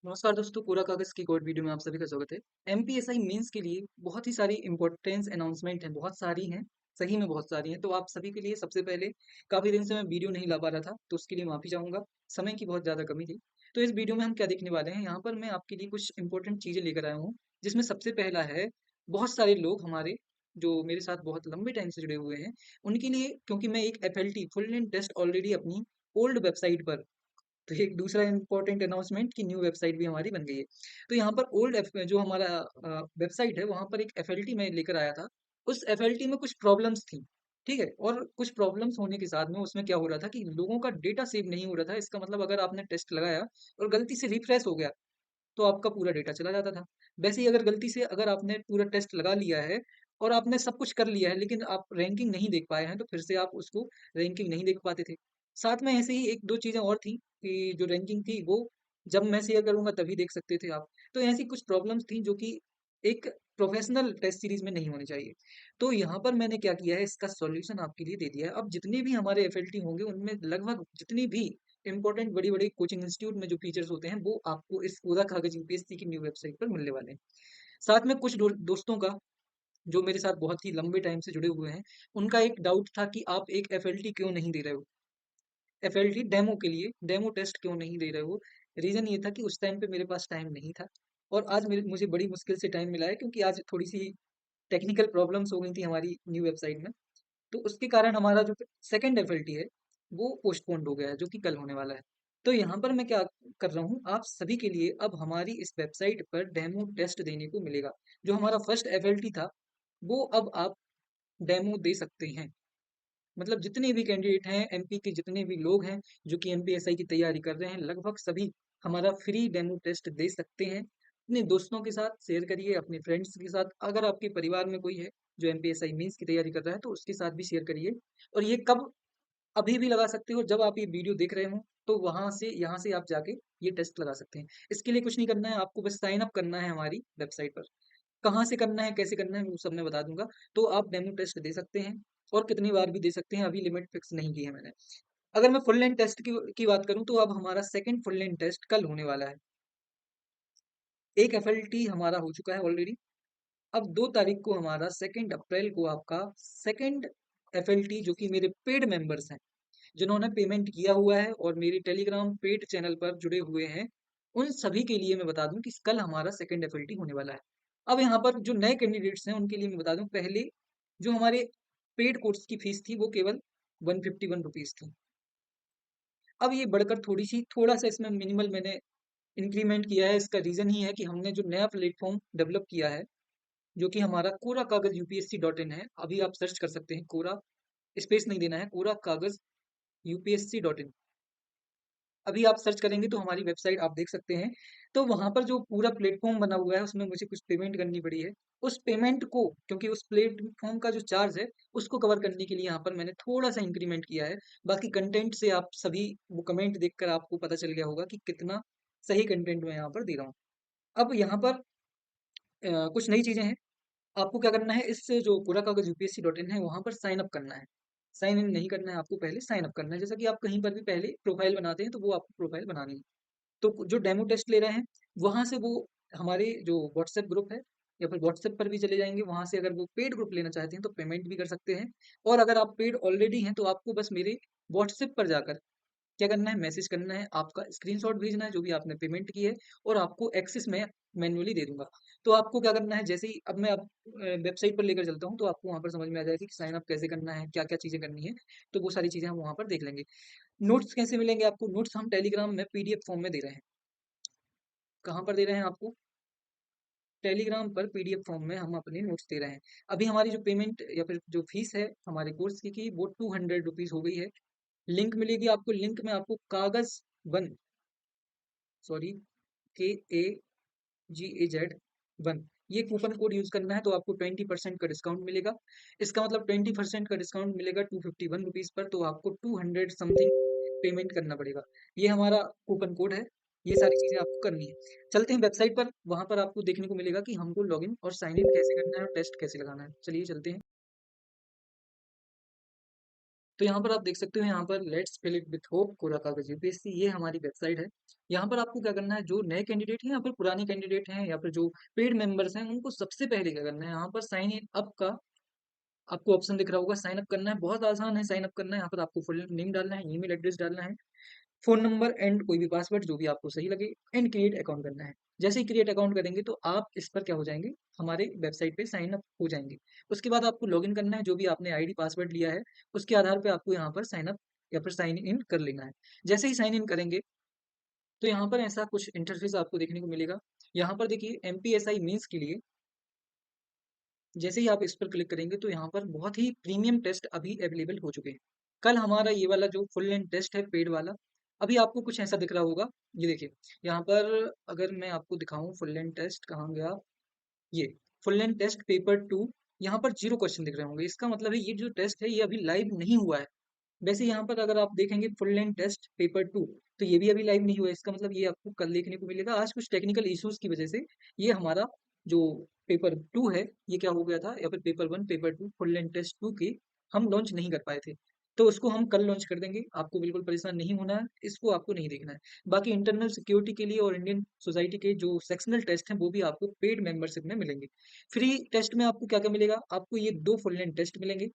नमस्कार दोस्तों, पूरा कागज़ की कोड वीडियो में आप सभी का स्वागत है। एमपीएसआई मेंस के लिए बहुत ही सारी इम्पोर्टेंस अनाउंसमेंट हैं, बहुत सारी हैं, सही में बहुत सारी हैं। तो आप सभी के लिए सबसे पहले काफ़ी दिन से मैं वीडियो नहीं ला पा रहा था, तो उसके लिए माफ़ी चाहूँगा। समय की बहुत ज़्यादा कमी थी। तो इस वीडियो में हम क्या देखने वाले हैं, यहाँ पर मैं आपके लिए कुछ इम्पोर्टेंट चीज़ें लेकर आया हूँ, जिसमें सबसे पहला है, बहुत सारे लोग हमारे जो मेरे साथ बहुत लंबे टाइम से जुड़े हुए हैं, उनके लिए क्योंकि मैं एक FLT full length test already अपनी ओल्ड वेबसाइट पर तो ये एक दूसरा इम्पोर्टेंट अनाउंसमेंट कि न्यू वेबसाइट भी हमारी बन गई है। तो यहाँ पर ओल्ड एफ जो हमारा वेबसाइट है वहाँ पर एक एफएलटी मैं लेकर आया था। उस एफएलटी में कुछ प्रॉब्लम्स थी, ठीक है? और कुछ प्रॉब्लम्स होने के साथ में उसमें क्या हो रहा था कि लोगों का डेटा सेव नहीं हो रहा था। इसका मतलब अगर आपने टेस्ट लगाया और गलती से रिफ्रेश हो गया, तो आपका पूरा डेटा चला जाता था। वैसे ही अगर गलती से अगर आपने पूरा टेस्ट लगा लिया है और आपने सब कुछ कर लिया है, लेकिन आप रैंकिंग नहीं देख पाए हैं, तो फिर से आप उसको रैंकिंग नहीं देख पाते थे। साथ में ऐसे ही 1-2 चीज़ें और थी कि जो रैंकिंग थी वो जब मैं शेयर करूँगा तभी देख सकते थे आप। तो ऐसी कुछ प्रॉब्लम्स थी जो कि एक प्रोफ़ेशनल टेस्ट सीरीज़ में नहीं होनी चाहिए। तो यहाँ पर मैंने क्या किया है, इसका सॉल्यूशन आपके लिए दे दिया है। अब जितने भी हमारे एफएलटी होंगे उनमें लगभग जितनी भी इम्पोर्टेंट बड़ी-बड़ी कोचिंग इंस्टीट्यूट में जो फीचर्स होते हैं वो आपको इस पूरा कागज़ यूपीएससी की न्यू वेबसाइट पर मिलने वाले हैं। साथ में कुछ दोस्तों का जो मेरे साथ बहुत ही लंबे टाइम से जुड़े हुए हैं, उनका एक डाउट था कि आप एक एफएलटी क्यों नहीं दे रहे हो? एफएलटी डेमो के लिए डेमो टेस्ट क्यों नहीं दे रहे हो? रीज़न ये था कि उस टाइम पे मेरे पास टाइम नहीं था और आज मेरे मुझे बड़ी मुश्किल से टाइम मिला है क्योंकि आज थोड़ी-सी टेक्निकल प्रॉब्लम्स हो गई थी हमारी न्यू वेबसाइट में। तो उसके कारण हमारा जो सेकंड एफएलटी है, वो पोस्टपोन्ड हो गया है, जो कि कल होने वाला है। तो यहाँ पर मैं क्या कर रहा हूँ, आप सभी के लिए अब हमारी इस वेबसाइट पर डेमो टेस्ट देने को मिलेगा। जो हमारा फर्स्ट एफएलटी था, वो अब आप डेमो दे सकते हैं। मतलब जितने भी कैंडिडेट हैं, एमपी के जितने भी लोग हैं, जो कि एमपीएसआई की तैयारी कर रहे हैं, लगभग सभी हमारा फ्री डेमो टेस्ट दे सकते हैं। अपने दोस्तों के साथ शेयर करिए, अपने फ्रेंड्स के साथ, अगर आपके परिवार में कोई है जो एमपीएसआई मेंस की तैयारी कर रहा है, तो उसके साथ भी शेयर करिए। और ये कब अभी भी लगा सकते हो जब आप ये वीडियो देख रहे हो, तो वहां से यहाँ से आप जाके ये टेस्ट लगा सकते हैं। इसके लिए कुछ नहीं करना है, आपको बस साइन अप करना है हमारी वेबसाइट पर। कहाँ से करना है, कैसे करना है, वो सब मैं बता दूंगा। तो आप डेमो टेस्ट दे सकते हैं और कितनी बार भी दे सकते हैं, अभी लिमिट फिक्स नहीं की है मैंने। अगर मैं फुल लेंथ टेस्ट की बात करूं, तो अब हमारा सेकंड फुल लेंथ टेस्ट कल होने वाला है। एक एफएलटी हमारा हो चुका है ऑलरेडी। अब 2 तारीख को हमारा 2 अप्रैल को आपका सेकंड एफएलटी, जो कि मेरे पेड मेंबर्स हैं, जिन्होंने पेमेंट किया हुआ है और मेरे टेलीग्राम पेड चैनल पर जुड़े हुए हैं, उन सभी के लिए मैं बता दूं कि कल हमारा सेकंड एफएलटी होने वाला है। अब यहाँ पर जो नए कैंडिडेट्स हैं उनके लिए मैं बता दूं, पहले जो हमारे पेड कोर्स की फीस थी वो केवल 151 रुपीज थी। अब ये बढ़कर थोड़ा सा इसमें मिनिमल मैंने इंक्रीमेंट किया है। इसका रीजन ही है कि हमने जो नया प्लेटफॉर्म डेवलप किया है, जो कि हमारा कोरा कागज यूपीएससी .in है। अभी आप सर्च कर सकते हैं, कोरा स्पेस नहीं देना है, कोरा कागज यूपीएससी .in। अभी आप सर्च करेंगे तो हमारी वेबसाइट आप देख सकते हैं। तो वहाँ पर जो पूरा प्लेटफ़ॉर्म बना हुआ है, उसमें मुझे कुछ पेमेंट करनी पड़ी है। उस पेमेंट को, क्योंकि उस प्लेटफ़ॉर्म का जो चार्ज है, उसको कवर करने के लिए यहाँ पर मैंने थोड़ा-सा इंक्रीमेंट किया है। बाकी कंटेंट से आप सभी वो कमेंट देखकर आपको पता चल गया होगा कि कितना सही कंटेंट मैं यहाँ पर दे रहा हूँ। अब यहाँ पर कुछ नई चीज़ें हैं। आपको क्या करना है, इस जो कोरा कागज़ यूपीएससी .in है, वहाँ पर साइन अप करना है। साइन इन नहीं करना है आपको, पहले साइन अप करना है। जैसा कि आप कहीं पर भी पहले प्रोफ़ाइल बनाते हैं, तो वो आपको प्रोफ़ाइल बनानी है। तो जो डेमो टेस्ट ले रहे हैं, वहाँ से वो हमारे जो व्हाट्सएप ग्रुप है या फिर व्हाट्सएप पर भी चले जाएँगे, वहाँ से अगर वो पेड ग्रुप लेना चाहते हैं, तो पेमेंट भी कर सकते हैं। और अगर आप पेड ऑलरेडी हैं, तो आपको बस मेरे व्हाट्सएप पर जाकर क्या करना है, मैसेज करना है, आपका स्क्रीनशॉट भेजना है जो भी आपने पेमेंट की है, और आपको एक्सेस मैं मैन्युअली दे दूँगा। तो आपको क्या करना है, जैसे ही अब मैं वेबसाइट पर लेकर चलता हूँ, तो आपको वहाँ पर समझ में आ जाएगा कि साइन अप कैसे करना है, क्या-क्या चीज़ें करनी है, तो वो सारी चीज़ें हम वहाँ पर देख लेंगे। नोट्स कैसे मिलेंगे आपको? नोट्स हम टेलीग्राम में पीडीएफ फॉर्म में दे रहे हैं। कहाँ पर दे रहे हैं आपको? टेलीग्राम पर पीडीएफ फॉर्म में हम अपने नोट्स दे रहे हैं। अभी हमारी जो पेमेंट या फिर जो फीस है हमारे कोर्स की वो 200 रुपीज़ हो गई है। लिंक मिलेगी आपको, लिंक में आपको कागज़ वन, सॉरी, KAGAZ1, ये कूपन कोड यूज़ करना है, तो आपको 20% का डिस्काउंट मिलेगा। इसका मतलब 20% का डिस्काउंट मिलेगा 251 रुपीज़ पर, तो आपको 200 समथिंग पेमेंट करना पड़ेगा। ये हमारा कूपन कोड है। ये सारी चीज़ें आपको करनी है। चलते हैं वेबसाइट पर, वहाँ पर आपको देखने को मिलेगा कि हमको लॉगिन और साइन इन कैसे करना है और टेस्ट कैसे लगाना है। चलिए चलते हैं। तो यहाँ पर आप देख सकते हो, यहाँ पर let's fill it with hope कोरा कागज यूपीएससी, ये हमारी वेबसाइट है। यहाँ पर आपको क्या करना है, जो नए कैंडिडेट हैं या फिर पुराने कैंडिडेट हैं या फिर जो पेड मेंबर्स हैं, उनको सबसे पहले क्या करना है, यहाँ पर साइन इन अप का आपको ऑप्शन दिख रहा होगा, साइन अप करना है। बहुत आसान है साइन अप करना है। यहाँ पर आपको फुल नेम डालना है, ईमेल एड्रेस डालना है, फ़ोन नंबर एंड कोई भी पासवर्ड जो भी आपको सही लगे, एंड क्रिएट अकाउंट करना है। जैसे ही क्रिएट अकाउंट करेंगे तो आप इस पर क्या हो जाएँगे, हमारे वेबसाइट पे साइन अप हो जाएँगे। उसके बाद आपको लॉगिन करना है, जो भी आपने आईडी पासवर्ड लिया है, उसके आधार पे आपको यहाँ पर साइन अप या फिर साइन इन कर लेना है। जैसे ही साइन इन करेंगे, तो यहाँ पर ऐसा कुछ इंटरफ़ेस आपको देखने को मिलेगा। यहाँ पर देखिए एमपीएसआई मेंस के लिए जैसे ही आप इस पर क्लिक करेंगे तो यहाँ पर बहुत ही प्रीमियम टेस्ट अभी अवेलेबल हो चुके हैं। कल हमारा ये वाला जो फुल लेंथ टेस्ट है पेड वाला, अभी आपको कुछ ऐसा दिख रहा होगा। ये देखिए, यहाँ पर अगर मैं आपको दिखाऊँ फुल लेंथ टेस्ट कहाँ गया? ये फुल लेंथ टेस्ट पेपर 2, यहाँ पर 0 क्वेश्चन दिख रहे होंगे। इसका मतलब है ये जो टेस्ट है ये अभी लाइव नहीं हुआ है। वैसे यहाँ पर अगर आप देखेंगे फुल लेंथ टेस्ट पेपर 2, तो ये भी अभी लाइव नहीं हुआ है। इसका मतलब ये आपको कल देखने को मिलेगा। आज कुछ टेक्निकल इश्यूज की वजह से ये हमारा जो पेपर 2 है ये क्या हो गया था, या फिर paper 1 paper 2 full length test 2 के हम लॉन्च नहीं कर पाए थे। तो उसको हम कल लॉन्च कर देंगे। आपको बिल्कुल परेशान नहीं होना है, इसको आपको नहीं देखना है। बाकी इंटरनल सिक्योरिटी के लिए और इंडियन सोसाइटी के जो सेक्शनल टेस्ट हैं वो भी आपको पेड मेंबरशिप में मिलेंगे। फ्री टेस्ट में आपको क्या-क्या मिलेगा? आपको ये 2 फुल लेंथ टेस्ट मिलेंगे।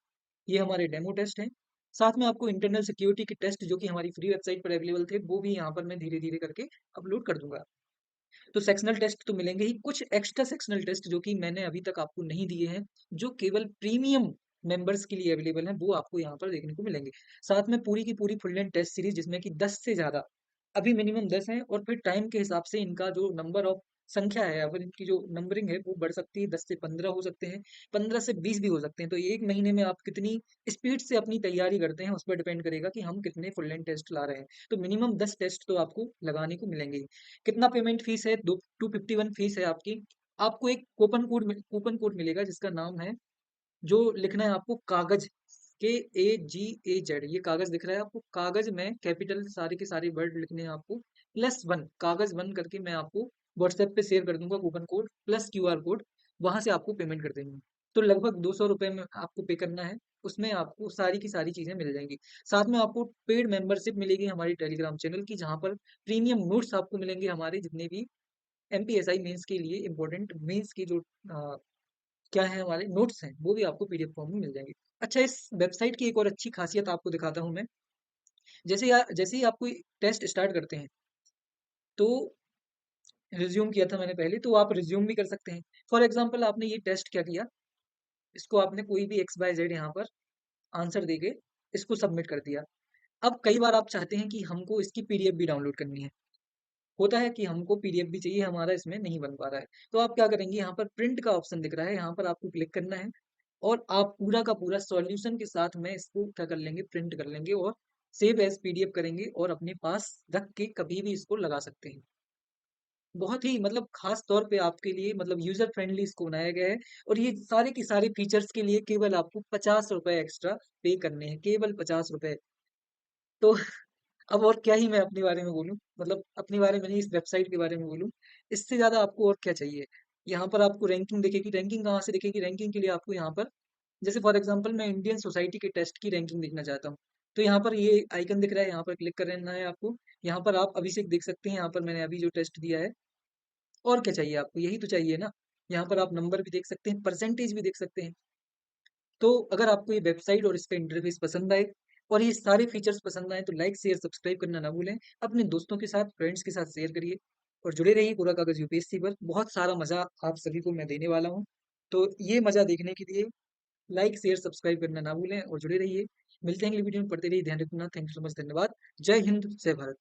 ये हमारे डेमो टेस्ट हैं। साथ में आपको इंटरनल सिक्योरिटी के टेस्ट जो कि हमारी फ्री वेबसाइट पर अवेलेबल थे, वो भी यहाँ पर मैं धीरे-धीरे करके अपलोड कर दूँगा। तो सेक्शनल टेस्ट तो मिलेंगे ही, कुछ एक्स्ट्रा सेक्शनल टेस्ट जो कि मैंने अभी तक आपको नहीं दिए हैं, जो केवल प्रीमियम मेंबर्स के लिए अवेलेबल हैं, वो आपको यहाँ पर देखने को मिलेंगे। साथ में पूरी की पूरी फुल लेंथ टेस्ट सीरीज़ जिसमें कि 10 से ज़्यादा, अभी मिनिमम 10 हैं और फिर टाइम के हिसाब से इनका जो नंबर ऑफ संख्या है या फिर इनकी जो नंबरिंग है वो बढ़ सकती है। 10 से 15 हो सकते हैं, 15 से 20 भी हो सकते हैं। तो 1 महीने में आप कितनी स्पीड से अपनी तैयारी करते हैं, उस पर डिपेंड करेगा कि हम कितने फुल लेंथ टेस्ट ला रहे हैं। तो मिनिमम 10 टेस्ट तो आपको लगाने को मिलेंगे ही। कितना पेमेंट फीस है? 251 फीस है आपकी। आपको एक कूपन कोड मिलेगा जिसका नाम है, जो लिखना है आपको कागज, KAGAZ, ये कागज दिख रहा है आपको। कागज में कैपिटल सारे के सारे वर्ड लिखने हैं आपको, +1 कागज 1 करके मैं आपको व्हाट्सएप पे शेयर कर दूंगा coupon code plus QR code, वहां से आपको पेमेंट कर देंगे। तो लगभग 200 रुपये में आपको पे करना है। उसमें आपको सारी की सारी चीजें मिल जाएंगी। साथ में आपको पेड मेंबरशिप मिलेगी हमारी टेलीग्राम चैनल की, जहां पर प्रीमियम नोट्स आपको मिलेंगे, हमारे जितने भी एमपीएसआई मेंस के लिए इम्पोर्टेंट मेंस की जो क्या है हमारे नोट्स हैं, वो भी आपको पीडीएफ फॉर्म में मिल जाएंगे। अच्छा, इस वेबसाइट की एक और अच्छी खासियत आपको दिखाता हूँ मैं। जैसे ही आप कोई टेस्ट स्टार्ट करते हैं, तो रिज्यूम किया था मैंने पहले, तो आप रिज्यूम भी कर सकते हैं। फॉर एग्जाम्पल आपने ये टेस्ट क्या किया, इसको आपने कोई भी एक्स वाई जेड यहाँ पर आंसर देके इसको सबमिट कर दिया। अब कई बार आप चाहते हैं कि हमको इसकी पीडीएफ भी डाउनलोड करनी है। होता है कि हमको पीडीएफ भी चाहिए, हमारा इसमें नहीं बन पा रहा है। तो आप क्या करेंगे, यहाँ पर प्रिंट का ऑप्शन दिख रहा है, यहाँ पर आपको क्लिक करना है और आप पूरा का पूरा सॉल्यूशन के साथ में इसको क्या कर लेंगे, प्रिंट कर लेंगे और सेव एज पीडीएफ करेंगे और अपने पास रख के कभी भी इसको लगा सकते हैं। बहुत ही मतलब खास तौर पे आपके लिए मतलब यूजर फ्रेंडली इसको बनाया गया है। और ये सारे के सारे फीचर्स के लिए केवल आपको 50 रुपए एक्स्ट्रा पे करने हैं, केवल 50 रुपए। तो अब और क्या ही मैं अपने बारे में बोलूँ, मतलब अपने बारे में नहीं, इस वेबसाइट के बारे में बोलूँ। इससे ज़्यादा आपको और क्या चाहिए? यहाँ पर आपको रैंकिंग दिखेगी, रैंकिंग कहाँ से दिखेगी? रैंकिंग के लिए आपको यहाँ पर, जैसे फॉर एग्जांपल मैं इंडियन सोसाइटी के टेस्ट की रैंकिंग देखना चाहता हूँ। तो यहाँ पर ये आइकन दिख रहा है, यहाँ पर क्लिक करना है आपको। यहाँ पर आप अभिषेक देख सकते हैं, यहाँ पर मैंने अभी जो टेस्ट दिया है। और क्या चाहिए आपको? यही तो चाहिए ना? यहाँ पर आप नंबर भी देख सकते हैं, परसेंटेज भी देख सकते हैं। तो अगर आपको ये वेबसाइट और इसका इंटरफेस पसंद आए और ये सारे फीचर्स पसंद आए तो लाइक शेयर सब्सक्राइब करना ना भूलें। अपने दोस्तों के साथ, फ्रेंड्स के साथ शेयर करिए और जुड़े रहिए पूरा कागज यूपीएससी पर। बहुत सारा मजा आप सभी को मैं देने वाला हूँ। तो ये मजा देखने के लिए लाइक शेयर सब्सक्राइब करना ना भूलें और जुड़े रहिए। मिलते हैं अगली वीडियो में, पढ़ते रहिए, ध्यान रखना। थैंक यू सो मच, धन्यवाद। जय हिंद, जय भारत।